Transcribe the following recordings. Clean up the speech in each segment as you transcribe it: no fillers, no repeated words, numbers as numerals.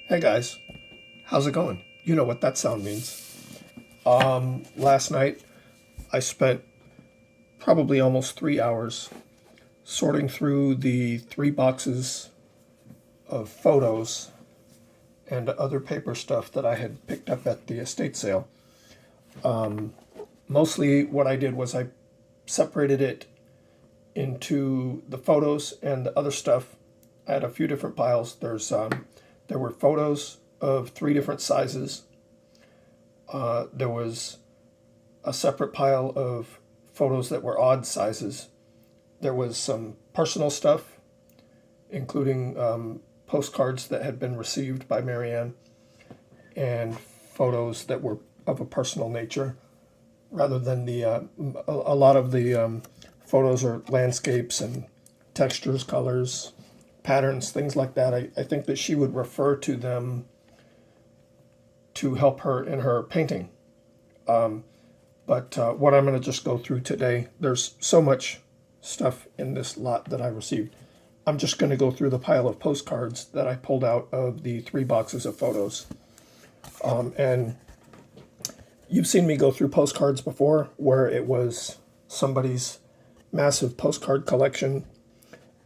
Hey guys, how's it going? You know what that sound means. Last night I spent probably almost 3 hours sorting through the 3 boxes of photos and other paper stuff that I had picked up at the estate sale. Mostly what I did was I separated it into the photos and the other stuff. I had a few different piles. There were photos of 3 different sizes. There was a separate pile of photos that were odd sizes. There was some personal stuff, including postcards that had been received by Marianne and photos that were of a personal nature, rather than a lot of the photos are landscapes and textures, colors, patterns, things like that. I think that she would refer to them to help her in her painting. But what I'm going to just go through today, there's so much stuff in this lot that I received. I'm just going to go through the pile of postcards that I pulled out of the 3 boxes of photos. And you've seen me go through postcards before where it was somebody's massive postcard collection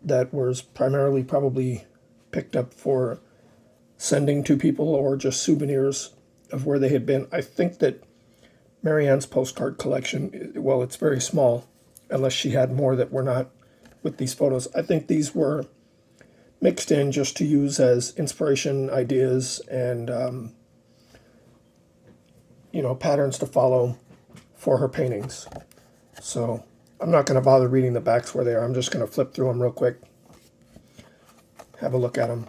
that was primarily probably picked up for sending to people or just souvenirs of where they had been. I think that Marianne's postcard collection, well, it's very small, unless she had more that were not with these photos. I think these were mixed in just to use as inspiration, ideas, and patterns to follow for her paintings. So I'm not going to bother reading the backs where they are. I'm just going to flip through them real quick, have a look at them.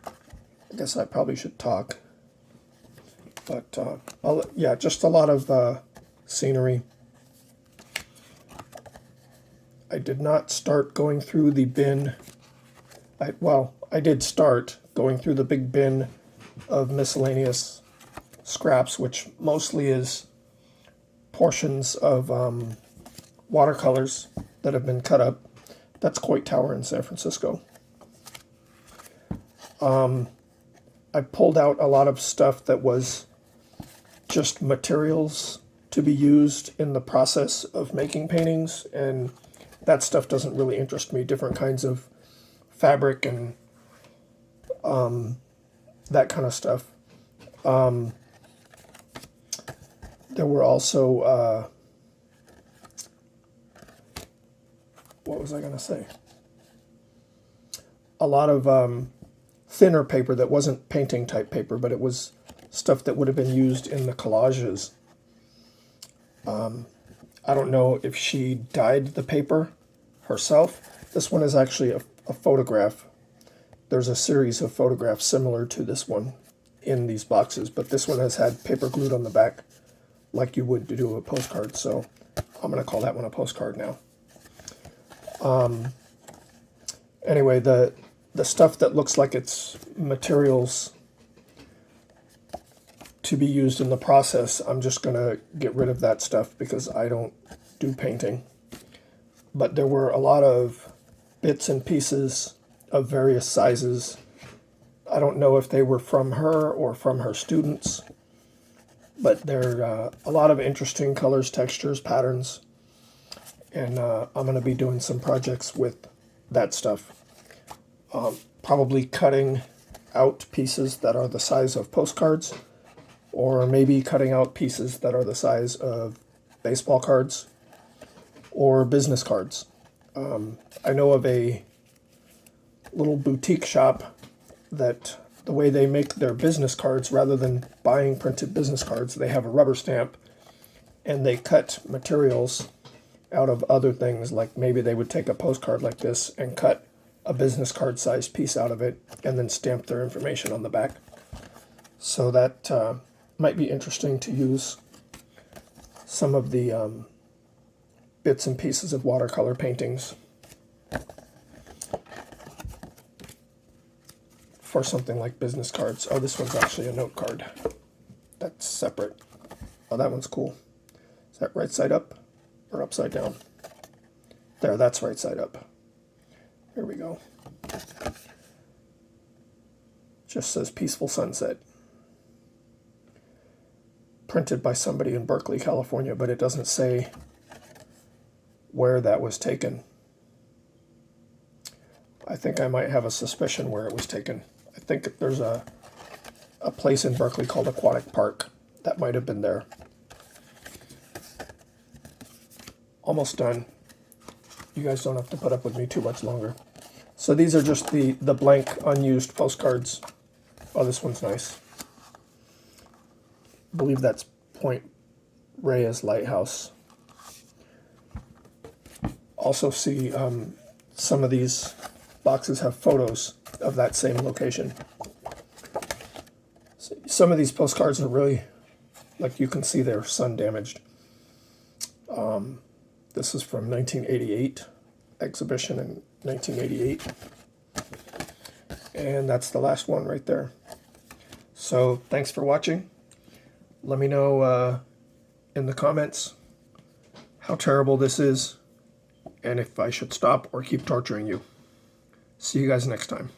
I guess I probably should talk. But yeah, just a lot of scenery. I did not start going through the bin. I did start going through the big bin of miscellaneous scraps, which mostly is portions of watercolors that have been cut up. That's Coit Tower in San Francisco. I pulled out a lot of stuff that was just materials to be used in the process of making paintings, and that stuff doesn't really interest me. Different kinds of fabric and that kind of stuff. There were also, what was I going to say? A lot of thinner paper that wasn't painting type paper, but it was stuff that would have been used in the collages. I don't know if she dyed the paper herself. This one is actually a photograph. There's a series of photographs similar to this one in these boxes, but this one has had paper glued on the back like you would to do a postcard, so I'm going to call that one a postcard now. Anyway, the stuff that looks like it's materials to be used in the process, I'm just going to get rid of that stuff because I don't do painting. But there were a lot of bits and pieces of various sizes. I don't know if they were from her or from her students, but there are a lot of interesting colors, textures, patterns, and I'm going to be doing some projects with that stuff. Probably cutting out pieces that are the size of postcards, or maybe cutting out pieces that are the size of baseball cards or business cards. I know of a little boutique shop that the way they make their business cards, rather than buying printed business cards, they have a rubber stamp and they cut materials out of other things. Like maybe they would take a postcard like this and cut a business card sized piece out of it and then stamp their information on the back. So that might be interesting to use some of the bits and pieces of watercolor paintings for something like business cards. Oh, this one's actually a note card. That's separate. Oh, that one's cool. Is that right side up or upside down? There, that's right side up. Here we go. Just says Peaceful Sunset. Printed by somebody in Berkeley, California, but it doesn't say where that was taken. I think I might have a suspicion where it was taken. I think there's a place in Berkeley called Aquatic Park. That might have been there. Almost done. You guys don't have to put up with me too much longer. So these are just the blank, unused postcards. Oh, this one's nice. I believe that's Point Reyes Lighthouse. Also see some of these boxes have photos of that same location. So some of these postcards are really, like you can see, they're sun damaged. This is from 1988, exhibition in 1988. And that's the last one right there. So thanks for watching. Let me know in the comments how terrible this is and if I should stop or keep torturing you. See you guys next time.